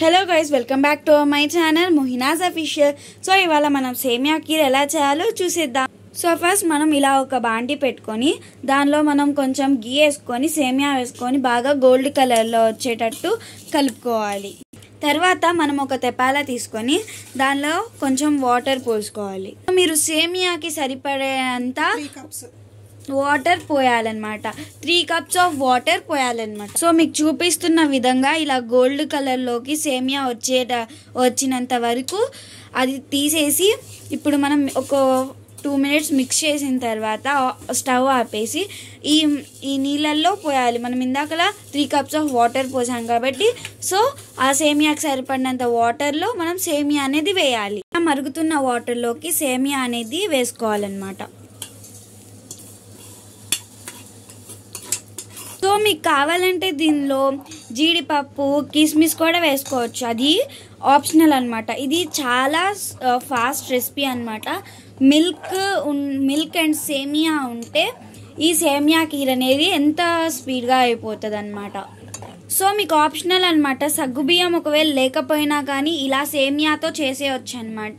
Hello guys, welcome back to my channel Mohinaz official. So ఇవాళ మనం సేమియా కీర్ ఎలా చేయాలో చూసేద్దాం. సో ఫస్ట్ మనం ఇలా ఒక బాండి పెట్టుకొని దానిలో మనం కొంచెం గీ వేసుకొని సేమియా వేసుకొని బాగా గోల్డ్ కలర్లో వచ్చేటట్టు కలుపుకోవాలి. తర్వాత మనం ఒక తెపాల తీసుకొని దానిలో కొంచెం వాటర్ పోసుకోవాలి. మీరు సేమియాకి సరిపడేంత వాటర్ పోయాలన్నమాట. 3 cups ఆఫ్ వాటర్ పోయాలన్నమాట. సో మీకు చూపిస్తున్న విధంగా ఇలా గోల్డ్ కలర్లోకి సేమియా వచ్చినంత వరకు అది తీసేసి ఇప్పుడు మనం ఒక 2 minutes మిక్స్ చేసిన తర్వాత స్టవ్ ఆపేసి ఈ నీళ్ళల్లో పోయాలి. మనం ఇందాకలా 3 cups ఆఫ్ వాటర్ పోసాం కాబట్టి సో ఆ సేమియాకి సరిపడినంత వాటర్లో మనం సేమియా అనేది వేయాలి. మరుగుతున్న వాటర్లోకి సేమియా అనేది వేసుకోవాలన్నమాట. సో మీకు కావాలంటే దీనిలో జీడిపప్పు కిస్మిస్ కూడా వేసుకోవచ్చు, అది ఆప్షనల్ అనమాట. ఇది చాలా ఫాస్ట్ రెసిపీ అనమాట. మిల్క్ అండ్ సేమియా ఉంటే ఈ సేమియా కీర్ అనేది ఎంత స్పీడ్గా అయిపోతుంది అనమాట. సో మీకు ఆప్షనల్ అనమాట. సగ్గుబియ్యం ఒకవేళ లేకపోయినా కానీ ఇలా సేమియాతో చేసేయచ్చు అనమాట.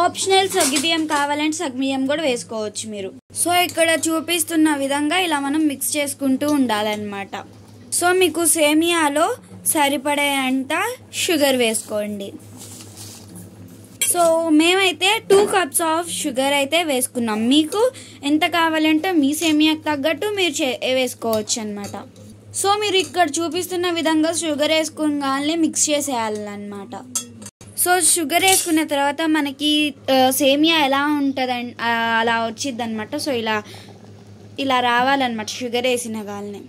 ఆప్షనల్ సగ్గుబియ్యం కావాలంటే సగ్గుబియ్యం కూడా వేసుకోవచ్చు మీరు. సో ఇక్కడ చూపిస్తున్న విధంగా ఇలా మనం మిక్స్ చేసుకుంటూ ఉండాలన్నమాట. సో మీకు సేమియాలో సరిపడేంత షుగర్ వేసుకోండి. సో మేమైతే 2 cups ఆఫ్ షుగర్ అయితే వేసుకున్నాం. మీకు ఎంత కావాలంటే మీ సేమియాకి తగ్గట్టు మీరు వేసుకోవచ్చు అనమాట. సో మీరు ఇక్కడ చూపిస్తున్న విధంగా షుగర్ వేసుకుని మిక్స్ చేసేయాలన్నమాట. సో షుగర్ వేసుకున్న తర్వాత మనకి సేమియా ఎలా ఉంటుంది అలా వచ్చింది అనమాట. సో ఇలా రావాలన్నమాట షుగర్ వేసిన గానే.